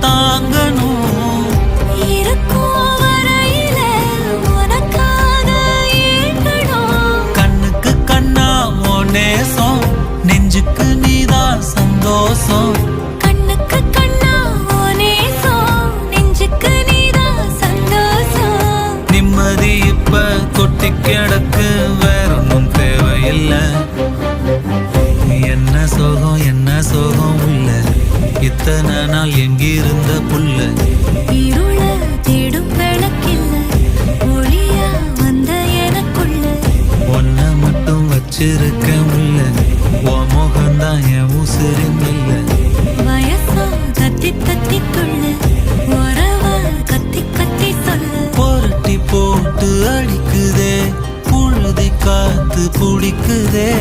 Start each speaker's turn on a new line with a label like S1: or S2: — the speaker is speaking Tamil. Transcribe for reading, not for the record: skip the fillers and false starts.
S1: தாங்கணும்.
S2: இருக்கும் வரையில உனக்காக ஏங்கணும்.
S1: கண்ணுக்கு கண்ணா ஓ நேசம், நெஞ்சுக்கு நீதான் சந்தோஷம்.
S2: கண்ணுக்கு கண்ணா ஓ நேசம், நெஞ்சுக்கு நீதான் சந்தோஷம்.
S1: நிம்மதி இப்ப கொட்டி கிடக்கு, வேற ஒன்றும் தேவையில்லை. என்ன சோகம் என்ன சோகம் உள்ள, இத்தனை நாள் எங்கிருந்த புள்ள.
S2: இருள தேடும் விளக்கில்ல, ஒளியா வந்த எனக்குள்ள.
S1: ஒன்ன மட்டும் வச்சிருக்க முல்ல, உன் முகம்தான் என் உசிரின் இல்ல.
S2: வயசா தத்தி தத்தி துள்ள, உறவ கத்தி கத்தி சொல்ல.
S1: புரட்டி போட்டு அடிக்குதே, புழுதி காத்து புடிக்குதே.